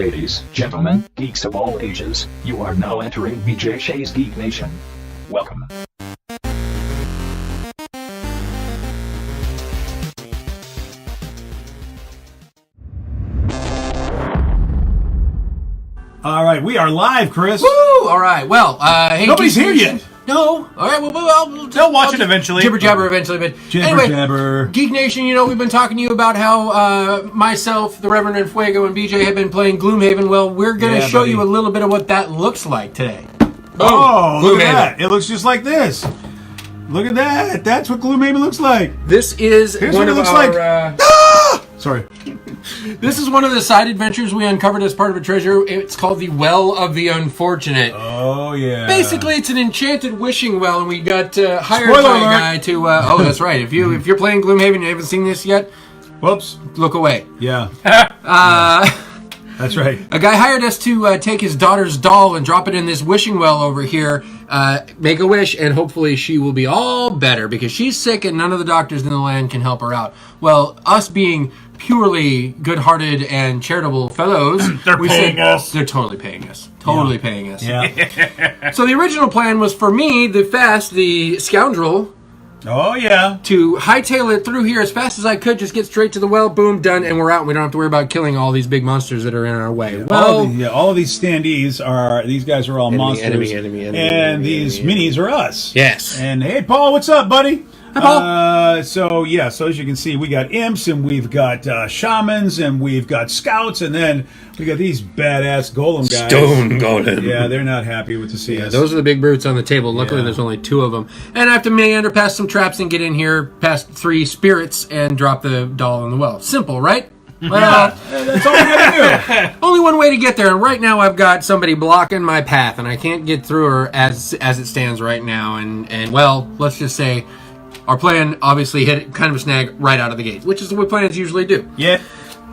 Ladies, gentlemen, geeks of all ages, you are now entering BJ Shea's Geek Nation. Welcome. All right, we are live, Chris. Woo! All right. Well, hey, nobody's here yet. No. All right. Well, they'll watch it eventually. Jibber jabber eventually, but Jibber anyway, jabber. Geek Nation. You know, we've been talking to you about how myself, the Reverend Enfuego, and BJ have been playing Gloomhaven. Well, we're going to show you a little bit of what that looks like today. Oh, look at that! It looks just like this. Look at that. That's what Gloomhaven looks like. This is Here's one what it of looks our. like. Sorry. This is one of the side adventures we uncovered as part of a treasure. It's called the Well of the Unfortunate. Oh, yeah. Basically, it's an enchanted wishing well, and we got hired Spoiler by a alert. guy to... oh, that's right. If you're playing Gloomhaven and you haven't seen this yet, Whoops. look away. Yeah. That's right. A guy hired us to take his daughter's doll and drop it in this wishing well over here, make a wish, and hopefully she will be all better because she's sick and none of the doctors in the land can help her out. Well, us being purely good-hearted and charitable fellows, They're paying us. They're totally paying us. Totally paying us. Yeah. So the original plan was for me, the scoundrel, Oh, yeah. to hightail it through here as fast as I could, just get straight to the well, boom, done, and we're out. And we don't have to worry about killing all these big monsters that are in our way. Yeah, all of these standees are, these guys are all monsters. And these minis are us. Yes. And hey, Paul, what's up, buddy? Hi, Paul. So as you can see, we got imps and we've got shamans and we've got scouts and then we got these badass golem guys. Stone golem. Yeah, they're not happy with to see us. Those are the big brutes on the table. Luckily, there's only 2 of them. And I have to meander past some traps and get in here past 3 spirits and drop the doll in the well. Simple, right? Well, that's all we gotta do. only one way to get there, and right now I've got somebody blocking my path, and I can't get through her as it stands right now. And well, let's just say our plan obviously hit kind of a snag right out of the gate, which is what plans usually do. Yeah.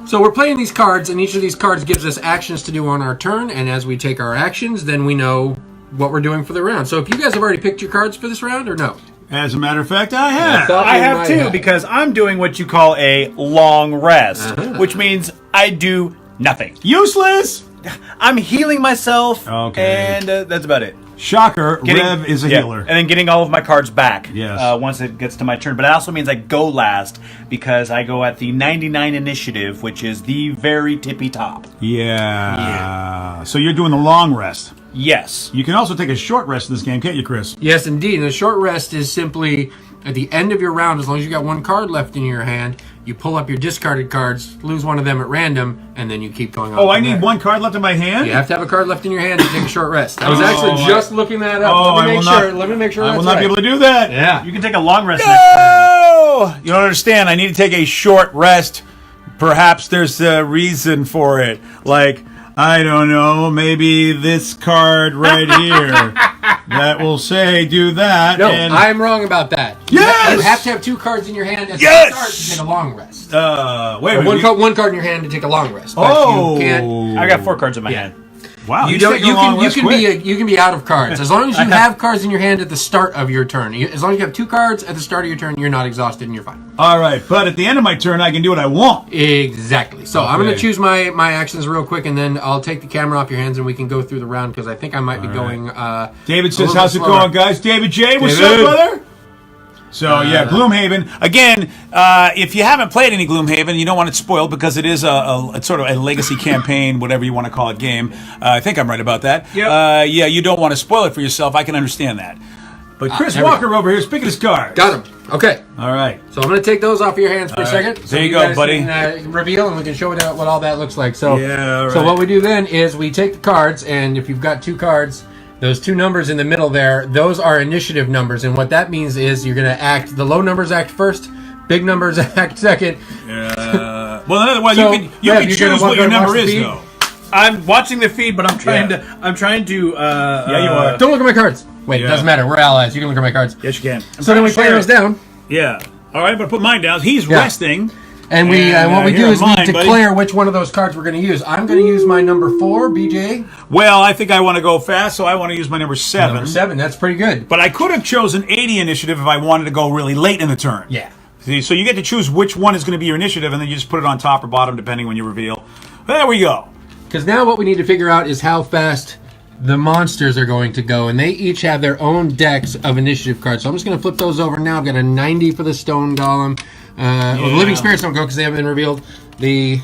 So we're playing these cards, and each of these cards gives us actions to do on our turn, and as we take our actions, then we know what we're doing for the round. So if you guys have already picked your cards for this round, or no? As a matter of fact, I have. I have too, because I'm doing what you call a long rest, which means I do nothing. Useless! I'm healing myself, Okay. and that's about it. Shocker, Rev is a healer. And then getting all of my cards back Yes. once it gets to my turn. But it also means I go last, because I go at the 99 initiative, which is the very tippy top. Yeah. So you're doing the long rest. Yes. You can also take a short rest in this game, can't you, Chris? Yes, indeed. And the short rest is simply at the end of your round, as long as you got 1 card left in your hand, you pull up your discarded cards, lose one of them at random, and then you keep going on. Oh, I need 1 card left in my hand? You have to have a card left in your hand to take a short rest. I was actually just looking that up. Oh, Let me make sure I that's will not right. be able to do that. Yeah. You can take a long rest next turn. No! You don't understand. I need to take a short rest. Perhaps there's a reason for it. Like, I don't know, maybe this card right here that will say do that. No, and I'm wrong about that. Yes! You have to have 2 cards in your hand at the Yes! start to take a long rest. wait a Or minute. one card in your hand to take a long rest. But Oh, you can't. I got 4 cards in my hand. wow! You he's don't. taking You a long can. You rest can quick. be. You can be out of cards as long as you have cards in your hand at the start of your turn. As long as you have 2 cards at the start of your turn, you're not exhausted and you're fine. All right, but at the end of my turn, I can do what I want. Exactly. So I'm going Okay. to choose my actions real quick, and then I'll take the camera off your hands, and we can go through the round because I think I might be going. David a says, little "How's bit it slower. going, guys?" David J, what's David. up, brother? So yeah, Gloomhaven again. If you haven't played any Gloomhaven, you don't want it spoiled because it is it's sort of a legacy campaign, whatever you want to call it, game. I think I'm right about that. Yep. Yeah, you don't want to spoil it for yourself. I can understand that. But Chris there we Walker over here is picking his cards. Got him. Okay. All right. So I'm going to take those off your hands for a second. There you go, guys buddy. Can, reveal, and we can show what all that looks like. So, Yeah, all So right. what we do then is we take the cards, and if you've got 2 cards, those 2 numbers in the middle there, those are initiative numbers. And what that means is you're going to act, the low numbers act first, big numbers act second. Well, another one, So, you can you're choose gonna what your watch number the is, feed? though. I'm watching the feed, but I'm trying to. Yeah, you are. Don't look at my cards. Wait, Yeah. it doesn't matter. We're allies. You can look at my cards. Yes, you can. So then we play those down. Yeah. All right, I'm gonna put mine down. He's Yeah. resting. And we And, what we here do is are mine, we declare which one of those cards we're going to use. I'm going to use my number 4, BJ. Well, I think I want to go fast, so I want to use my number 7. Number 7, that's pretty good. But I could have chosen 80 initiative if I wanted to go really late in the turn. Yeah. See, so you get to choose which one is going to be your initiative, and then you just put it on top or bottom, depending when you reveal. There we go. Because now what we need to figure out is how fast the monsters are going to go, and they each have their own decks of initiative cards. So I'm just going to flip those over now. I've got a 90 for the Stone Golem. Well, the Living Spirits don't go because they haven't been revealed. The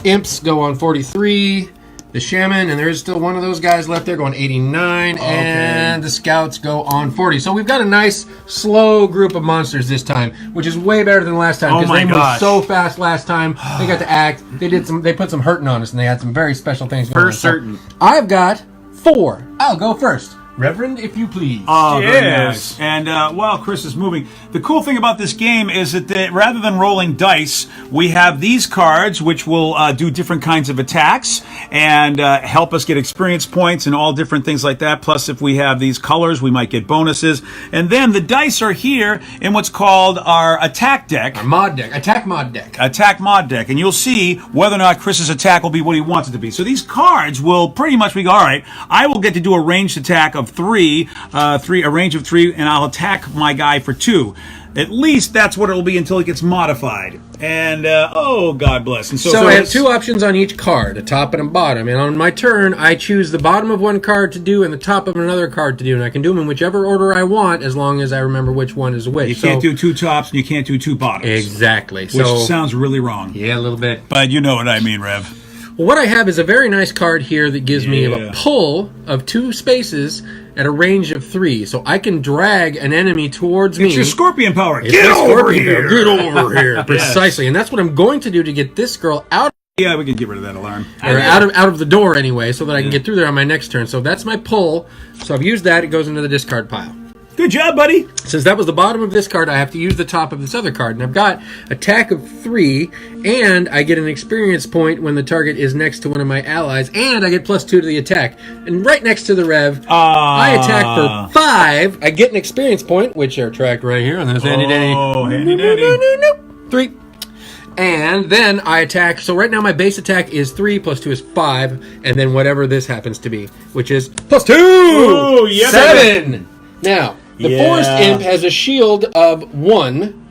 Imps go on 43. The Shaman, and there's still one of those guys left there going 89, and the Scouts go on 40. So we've got a nice, slow group of monsters this time, which is way better than last time because they moved so fast last time. They got to act. They put some hurting on us, and they had some very special things going on. For certain. So I've got 4. I'll go first. Reverend, if you please. Oh, very nice. And while Chris is moving, the cool thing about this game is that rather than rolling dice, we have these cards which will do different kinds of attacks and help us get experience points and all different things like that. Plus, if we have these colors, we might get bonuses. And then the dice are here in what's called our attack deck. Our mod deck. Attack mod deck. Attack mod deck. And you'll see whether or not Chris's attack will be what he wants it to be. So these cards will pretty much be, all right, I will get to do a ranged attack of a range of 3, and I'll attack my guy for 2. At least that's what it'll be until it gets modified. And, oh, God bless. And so I have 2 options on each card, a top and a bottom. And on my turn, I choose the bottom of one card to do and the top of another card to do. And I can do them in whichever order I want as long as I remember which one is which. You can't do 2 tops and you can't do 2 bottoms. Exactly. Which sounds really wrong. Yeah, a little bit. But you know what I mean, Rev. Well, what I have is a very nice card here that gives me a pull of 2 spaces at a range of 3. So I can drag an enemy towards me. It's your scorpion power. Get over here. Get over here. Precisely. And that's what I'm going to do to get this girl out. Yeah, we can get rid of that alarm. Or out of the door anyway, so that I can get through there on my next turn. So that's my pull. So I've used that. It goes into the discard pile. Good job, buddy. Since that was the bottom of this card, I have to use the top of this other card. And I've got attack of 3, and I get an experience point when the target is next to one of my allies, and I get +2 to the attack. And right next to the Rev, I attack for 5. I get an experience point, which are tracked right here on this handy dandy. Oh, handy dandy. 3. And then I attack. So right now my base attack is 3, +2 is 5, and then whatever this happens to be, which is +2! Oh, yeah, 7! Now, the Forest Imp has a shield of 1.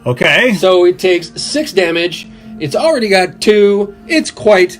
Okay. So it takes 6 damage. It's already got 2. It's quite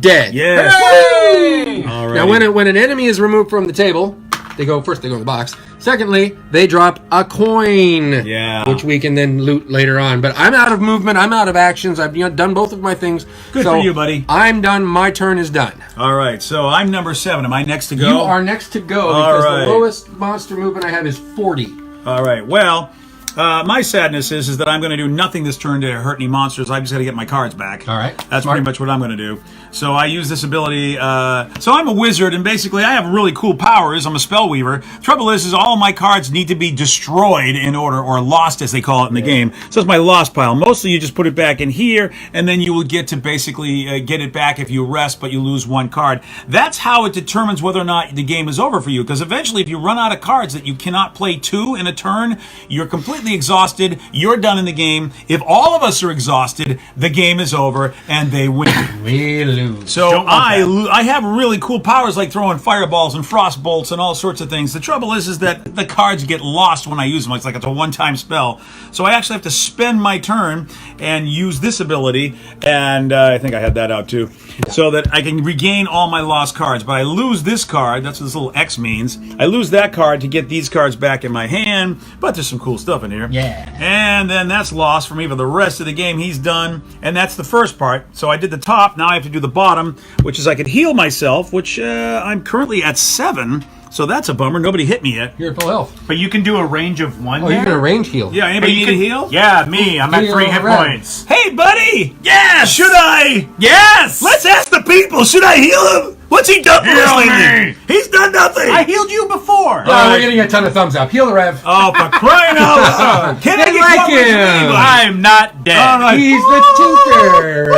dead. Yes. Hooray! All right. Now, when an enemy is removed from the table, they go in the box. Secondly, they drop a coin. Yeah. Which we can then loot later on. But I'm out of movement. I'm out of actions. I've done both of my things. Good for you, buddy. I'm done. My turn is done. All right. So I'm number 7. Am I next to go? You are next to go because the lowest monster movement I have is 40. All right. Well, my sadness is that I'm going to do nothing this turn to hurt any monsters. I just got to get my cards back. All right. That's pretty much what I'm going to do. So I use this ability. So I'm a wizard, and basically I have really cool powers. I'm a spell weaver. Trouble is all my cards need to be destroyed in order, or lost as they call it in the game. So it's my lost pile. Mostly you just put it back in here, and then you will get to basically get it back if you rest, but you lose 1 card. That's how it determines whether or not the game is over for you. Because eventually, if you run out of cards that you cannot play 2 in a turn, you're completely exhausted. You're done in the game. If all of us are exhausted, the game is over, and they win. We lose. So I have really cool powers like throwing fireballs and frost bolts and all sorts of things. The trouble is that the cards get lost when I use them. It's like it's a one-time spell. So I actually have to spend my turn and use this ability, and I think I had that out too, so that I can regain all my lost cards. But I lose this card. That's what this little X means. I lose that card to get these cards back in my hand, but there's some cool stuff in here. Yeah. And then that's lost for me for the rest of the game. He's done, and that's the first part. So I did the top. Now I have to do the bottom, which is I could heal myself, which I'm currently at 7. So that's a bummer. Nobody hit me yet. You're at full health. But you can do a range of 1 Oh, there? you can range heal. Yeah, anybody need a heal? Yeah, me. I'm at Heal 3 hit red. points. Hey, buddy! Yes! Should I? Yes! Let's ask the people. Should I heal him? What's he done for us Heal lately? me! He's done nothing! I healed you before! We're getting a ton of thumbs up. Heal the Rev. Oh, for crying out loud! Can I They get like cooperation from him. anybody? I'm not dead. All right. He's the Tinker.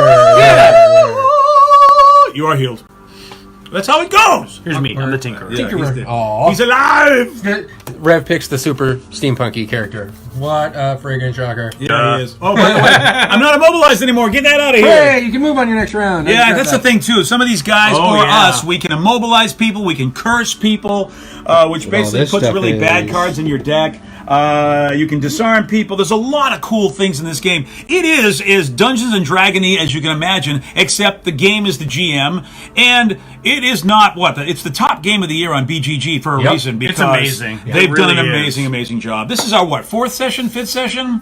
You are healed. That's how it goes. Here's me. I'm the Tinkerer. Yeah, Tinkerer. he's dead. Aw. He's alive! Rev picks the super steampunky character. What a friggin' shocker. Yeah, he is. Oh, by the way, I'm not immobilized anymore. Get that out of here. Hey, you can move on your next round. Yeah, that's the thing, too. Some of these guys, us, we can immobilize people, we can curse people, which basically this puts stuff really bad is- cards in your deck. You can disarm people. There's a lot of cool things in this game. It is Dungeons and Dragons-y, as you can imagine, except the game is the GM, and it is not it's the top game of the year on BGG for a reason, because It's amazing. they've It done an really amazing, is. amazing job. This is our, fourth session, fifth session?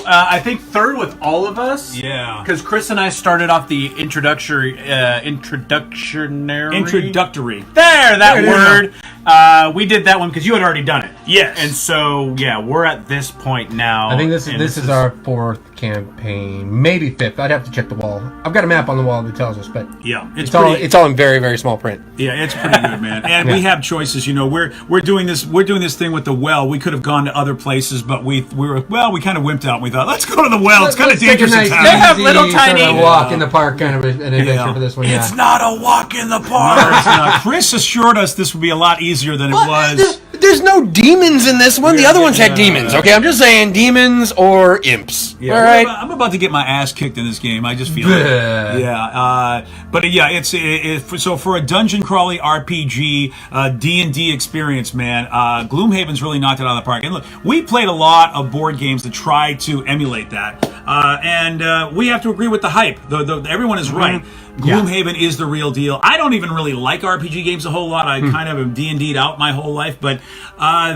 I think third with all of us. Yeah. Because Chris and I started off the introductory. Introductory. There, that There it is. word. We did that one because you had already done it. Yes. And so, yeah, we're at this point now. I think this and is our fourth campaign, maybe fifth. I'd have to check the wall. I've got a map on the wall that tells us, but Yeah, it's all in very, very small print. Yeah, it's pretty good, man. And we have choices. You know, we're doing this thing with the well. We could have gone to other places, but we kind of wimped out. And we thought, let's go to the well. It's kind of Let's take a dangerous. nice, in town. They have easy little sort of tiny- walk in the park kind of an adventure for this one. It's Yeah. not a walk in the park. Chris assured us this would be a lot easier than it was. There's no demons in this one. The other ones had demons. Okay, I'm just saying demons or imps. Yeah, all right. I'm about to get my ass kicked in this game. I just feel Bleh. it. Yeah, but yeah, so for a dungeon crawling RPG D&D experience, man, Gloomhaven's really knocked it out of the park. And look, we played a lot of board games to try to emulate that, and we have to agree with the hype. Everyone is right. Gloomhaven is the real deal. I don't even really like RPG games a whole lot. I kind of am D&D'd out my whole life, but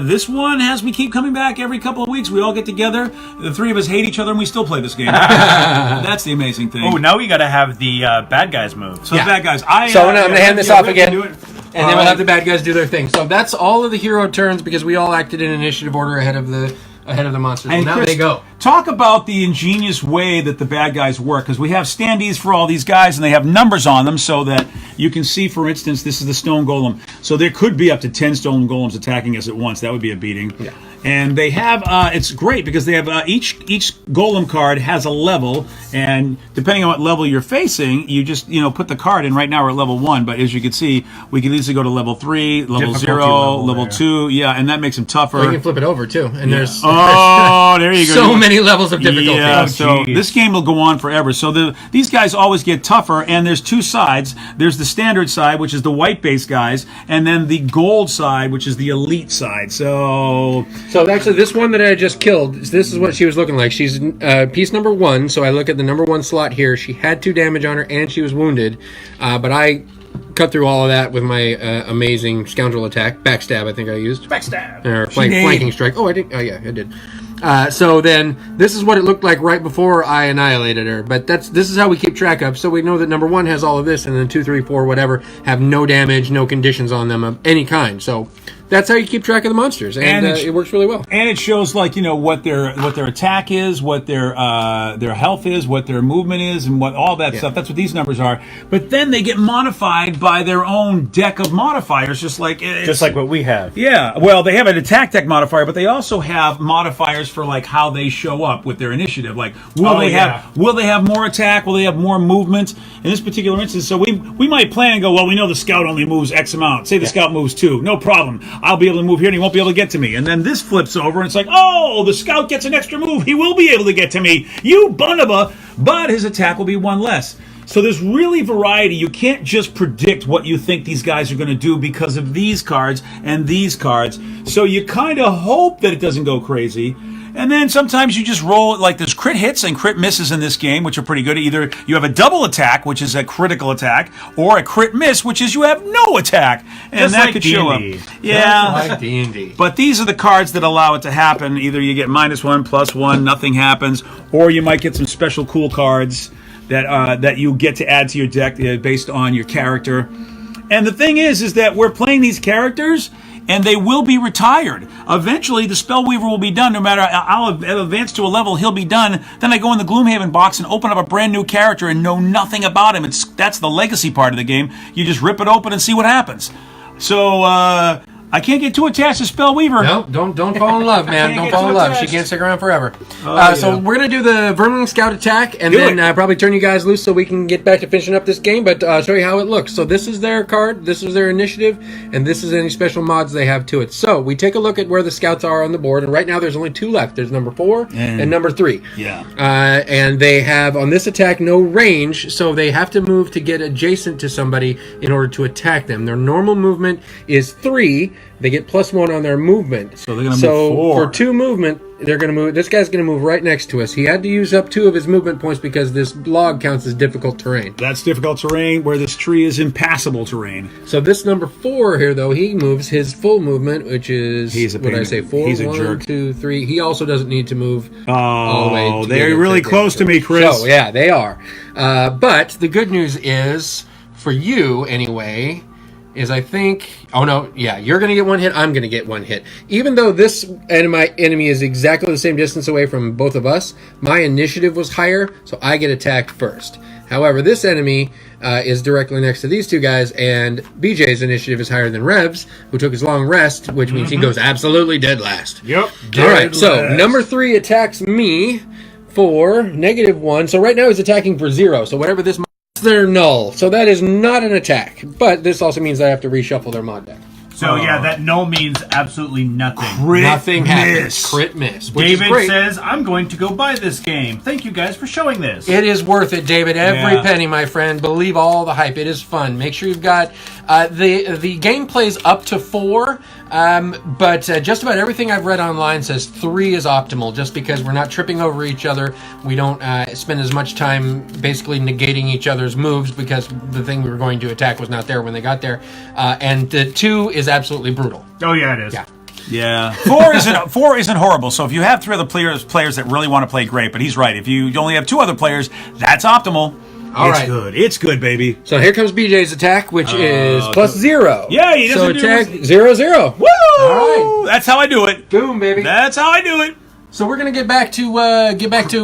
this one has me keep coming back every couple of weeks. We all get together. The three of us hate each other, and we still play this game. That's the amazing thing. Oh, now we got to have the bad guys move. So the bad guys. I'm So I'm gonna hand this off again. Do it. And then we'll have the bad guys do their thing. So that's all of the hero turns because we all acted in initiative order ahead of the monsters. And now Chris, they go. Talk about the ingenious way that the bad guys work, because we have standees for all these guys, and they have numbers on them so that you can see, for instance, this is the stone golem. So there could be up to 10 stone golems attacking us at once. That would be a beating. Yeah. And they have, it's great because they have each golem card has a level, and depending on what level you're facing, you just put the card in. Right now we're at level 1, but as you can see, we can easily go to level 3, level Difficulty 0, level there. 2, and that makes them tougher. Or you can flip it over too. And there's Oh, there you go. so many levels of difficulty. Yeah, so geez. this game will go on forever. So these guys always get tougher, and there's two sides. There's the standard side, which is the white base guys, and then the gold side, which is the elite side. So actually, this one that I just killed, this is what she was looking like. She's piece number 1, so I look at the number 1 slot here. She had 2 damage on her, and she was wounded. But I cut through all of that with my amazing scoundrel attack. Backstab, I think I used. backstab. Or flanking strike. Oh, I did. Oh, yeah, I did. So then, this is what it looked like right before I annihilated her. But this is how we keep track of. So we know that number 1 has all of this, and then 2, 3, 4, whatever, have no damage, no conditions on them of any kind. So that's how you keep track of the monsters, and it works really well. And it shows what their attack is, what their health is, what their movement is, and what all that stuff. That's what these numbers are. But then they get modified by their own deck of modifiers, just like what we have. Yeah, well, they have an attack deck modifier, but they also have modifiers for like how they show up with their initiative. Like, will they have more attack? Will they have more movement? In this particular instance, so we might plan and go, well, we know the scout only moves X amount. Say the scout moves 2, no problem. I'll be able to move here, and he won't be able to get to me. And then this flips over, and it's like, oh, the scout gets an extra move. He will be able to get to me. You bunaba, but his attack will be 1 less. So there's really variety. You can't just predict what you think these guys are going to do because of these cards and these cards. So you kind of hope that it doesn't go crazy. And then sometimes you just roll it, like there's crit hits and crit misses in this game, which are pretty good. Either you have a double attack, which is a critical attack, or a crit miss, which is you have no attack. And Just that like could show up. D&D. Yeah. Like D&D. But these are the cards that allow it to happen. Either you get -1, +1, nothing happens, or you might get some special cool cards that you get to add to your deck based on your character. And the thing is that we're playing these characters, and they will be retired. Eventually, the Spellweaver will be done. No matter, I'll advance to a level, he'll be done. Then I go in the Gloomhaven box and open up a brand new character and know nothing about him. That's the legacy part of the game. You just rip it open and see what happens. So I can't get too attached to Spellweaver. No, don't fall in love, man. Don't get fall in too love. She attached. can't stick around forever. Oh, So yeah. we're going to do the Vermling Scout attack, and Do then it. probably turn you guys loose so we can get back to finishing up this game, but show you how it looks. So this is their card, this is their initiative, and this is any special mods they have to it. So we take a look at where the scouts are on the board, and right now there's only 2 left. There's number 4 and number 3. Yeah. And they have, on this attack, no range, so they have to move to get adjacent to somebody in order to attack them. Their normal movement is 3. They get +1 on their movement. So they're going to move 4. For 2 movement, they're going to move. This guy's going to move right next to us. He had to use up 2 of his movement points because this log counts as difficult terrain. That's difficult terrain where this tree is impassable terrain. So this number 4 here, though, he moves his full movement, which is, He's a what did I pain. say, 4? He's a 1, jerk. 2, 3. He also doesn't need to move all the way. Oh, to they're get really there. close to me, Chris. So, yeah, they are. But the good news is, for you anyway, is I think... Oh, no, yeah, you're going to get 1 hit, I'm going to get 1 hit. Even though this enemy is exactly the same distance away from both of us, my initiative was higher, so I get attacked first. However, this enemy is directly next to these 2 guys, and BJ's initiative is higher than Rev's, who took his long rest, which means he goes absolutely dead last. Yep. All right, so number 3 attacks me for -1. So right now he's attacking for 0. So whatever this mod is, they're null. So that is not an attack. But this also means I have to reshuffle their mod deck. So yeah, that null means absolutely nothing. Crit Nothing happens. miss. Crit miss. Which is David great. says, I'm going to go buy this game. Thank you guys for showing this. It is worth it, David. Every Yeah. penny, my friend. Believe all the hype. It is fun. Make sure you've got the game plays up to 4, but just about everything I've read online says 3 is optimal. Just because we're not tripping over each other, we don't spend as much time basically negating each other's moves because the thing we were going to attack was not there when they got there. And 2 is absolutely brutal. Oh yeah, it is. Yeah. Yeah, 4 isn't horrible. So if you have 3 other players that really want to play, great. But he's right. If you only have 2 other players, that's optimal. All it's right. good. It's good, baby. So here comes BJ's attack, which is +0. Yeah, he doesn't So do attack it. 0-0. Woo! All right. That's how I do it. Boom, baby. That's how I do it. So we're gonna get back to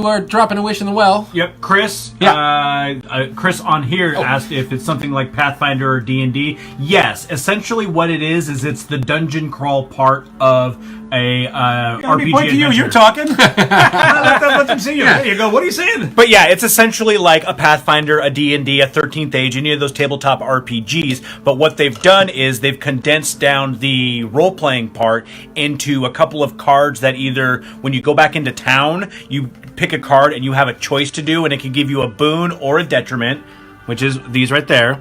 our dropping a wish in the well. Yep, Chris. Yeah. Chris on here asked if it's something like Pathfinder or D&D. Yes, essentially what it is it's the dungeon crawl part of a Let RPG me point to you. adventure. You're talking. let them see you. Yeah. There you go. What are you saying? But yeah, it's essentially like a Pathfinder, a D&D, a 13th Age, any of those tabletop RPGs. But what they've done is they've condensed down the role-playing part into a couple of cards that either, when you go back into town, you pick a card and you have a choice to do, and it can give you a boon or a detriment, which is these right there.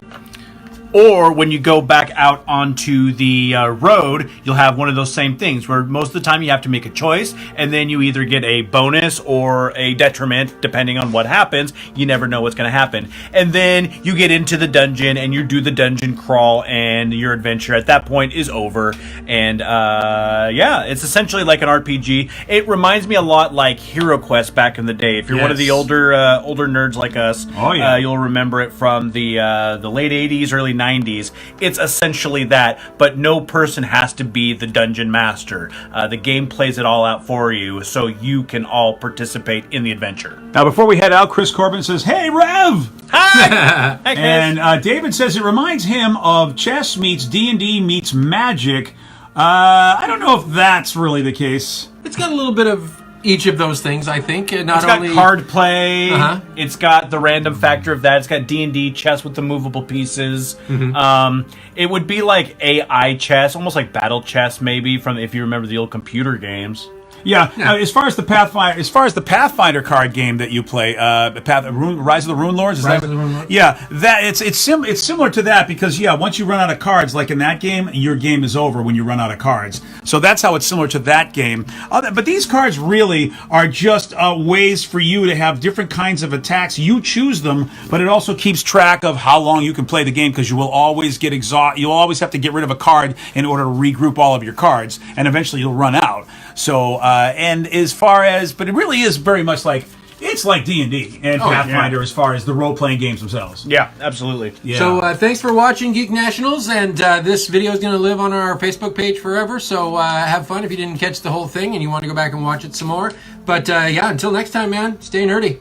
Or when you go back out onto the road, you'll have one of those same things where most of the time you have to make a choice, and then you either get a bonus or a detriment depending on what happens. You never know what's going to happen. And then you get into the dungeon and you do the dungeon crawl, and your adventure at that point is over. And yeah, it's essentially like an RPG. It reminds me a lot like Hero Quest back in the day. If you're one of the Yes. older nerds like us, Oh, yeah. you'll remember it from the late 80s, early 90s. It's essentially that, but no person has to be the dungeon master. The game plays it all out for you, so you can all participate in the adventure. Now, before we head out, Chris Corbin says, "Hey, Rev!" Hi! Hi, Chris. And David says it reminds him of chess meets D&D meets magic. I don't know if that's really the case. It's got a little bit of each of those things, I think. Not It's got only card play. Uh-huh. It's got the random factor of that. It's got D&D chess with the movable pieces. It would be like AI chess, almost like battle chess, maybe from if you remember the old computer games. Yeah. As far as the Pathfinder card game that you play, Rise of the Rune Lords, Rise of the Rune Lords? Yeah, that it's similar to that because once you run out of cards, like in that game, your game is over when you run out of cards. So that's how it's similar to that game. But these cards really are just ways for you to have different kinds of attacks. You choose them, but it also keeps track of how long you can play the game because you will always get You'll always have to get rid of a card in order to regroup all of your cards, and eventually you'll run out. So, and as far as, but it really is very much like, it's like D&D and Pathfinder as far as the role-playing games themselves. Yeah, absolutely. Yeah. So thanks for watching Geek Nationals, and this video is going to live on our Facebook page forever, so have fun if you didn't catch the whole thing and you want to go back and watch it some more. But yeah, until next time, man, stay nerdy.